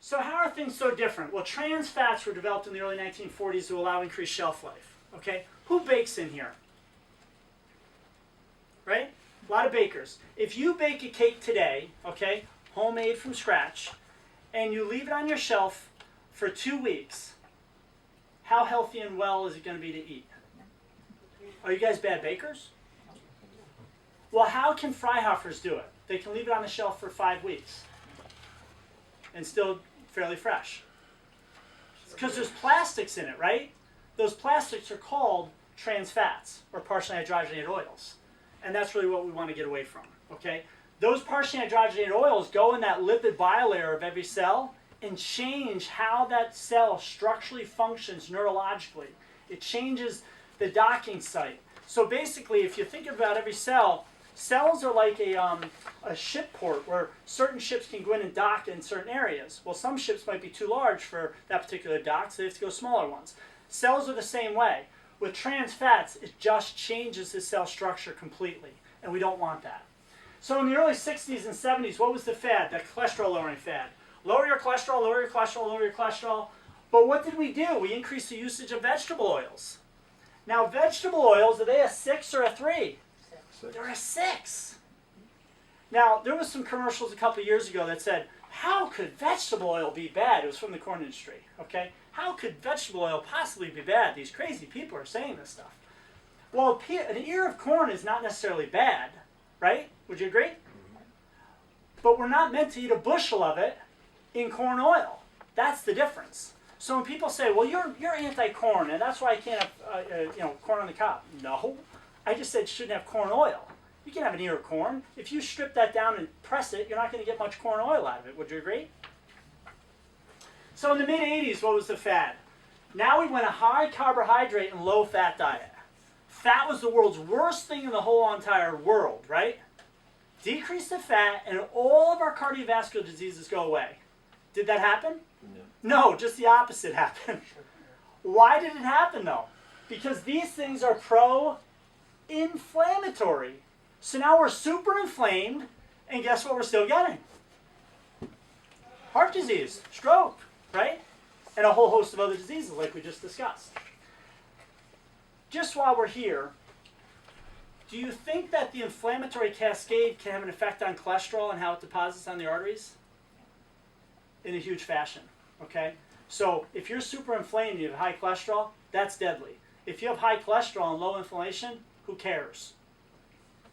So how are things so different? Well, trans fats were developed in the early 1940s to allow increased shelf life. Okay, who bakes in here? Right? A lot of bakers. If you bake a cake today, okay, homemade from scratch, and you leave it on your shelf for 2 weeks, how healthy and well is it going to be to eat? Are you guys bad bakers? Well, how can Freihofers do it? They can leave it on the shelf for 5 weeks and still fairly fresh. Because there's plastics in it, right? Those plastics are called trans fats or partially hydrogenated oils. And that's really what we want to get away from, okay? Those partially hydrogenated oils go in that lipid bilayer of every cell and change how that cell structurally functions neurologically. It changes the docking site. So basically, if you think about every cell, cells are like a ship port where certain ships can go in and dock in certain areas. Well, some ships might be too large for that particular dock, so they have to go smaller ones. Cells are the same way. With trans fats, it just changes the cell structure completely, and we don't want that. So in the early 60s and 70s, what was the fad, that cholesterol-lowering fad? Lower your cholesterol, lower your cholesterol, lower your cholesterol. But what did we do? We increased the usage of vegetable oils. Now, vegetable oils, are they a 6 or a 3? 6. They're a 6. Now, there was some commercials a couple of years ago that said, how could vegetable oil be bad? It was from the corn industry, okay? How could vegetable oil possibly be bad? These crazy people are saying this stuff. Well, an ear of corn is not necessarily bad, right? Would you agree? But we're not meant to eat a bushel of it in corn oil. That's the difference. So when people say, well, you're anti-corn, and that's why I can't have corn on the cob. No, I just said you shouldn't have corn oil. You can have an ear of corn. If you strip that down and press it, you're not going to get much corn oil out of it. Would you agree? So in the mid-'80s, what was the fad? Now we went a high carbohydrate and low fat diet. Fat was the world's worst thing in the whole entire world, right? Decrease the fat and all of our cardiovascular diseases go away. Did that happen? No, just the opposite happened. Why did it happen though? Because these things are pro-inflammatory. So now we're super inflamed, and guess what we're still getting? Heart disease, stroke, right? And a whole host of other diseases like we just discussed. Just while we're here, do you think that the inflammatory cascade can have an effect on cholesterol and how it deposits on the arteries? In a huge fashion, okay? So if you're super inflamed and you have high cholesterol, that's deadly. If you have high cholesterol and low inflammation, who cares?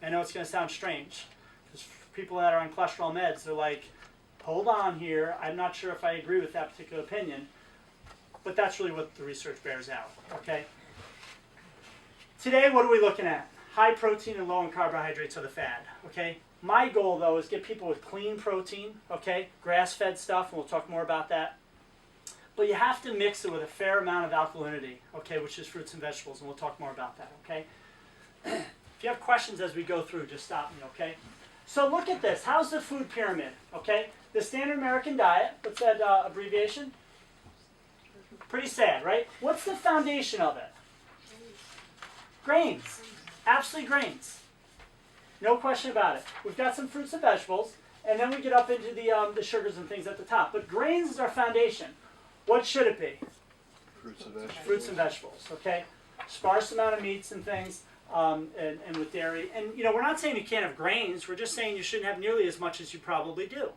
I know it's going to sound strange, because people that are on cholesterol meds, they're like, hold on here, I'm not sure if I agree with that particular opinion, but that's really what the research bears out, okay? Today, what are we looking at? High protein and low in carbohydrates are the fad, okay? My goal, though, is get people with clean protein, okay? Grass-fed stuff, and we'll talk more about that. But you have to mix it with a fair amount of alkalinity, okay, which is fruits and vegetables, and we'll talk more about that, okay? If you have questions as we go through, just stop me, okay? So look at this. How's the food pyramid, okay? The standard American diet, what's that abbreviation? Pretty sad, right? What's the foundation of it? Grains. Absolutely grains. No question about it. We've got some fruits and vegetables, and then we get up into the sugars and things at the top. But grains is our foundation. What should it be? Fruits and vegetables. Fruits and vegetables, okay? Sparse amount of meats and things, and with dairy. And, we're not saying you can't have grains. We're just saying you shouldn't have nearly as much as you probably do.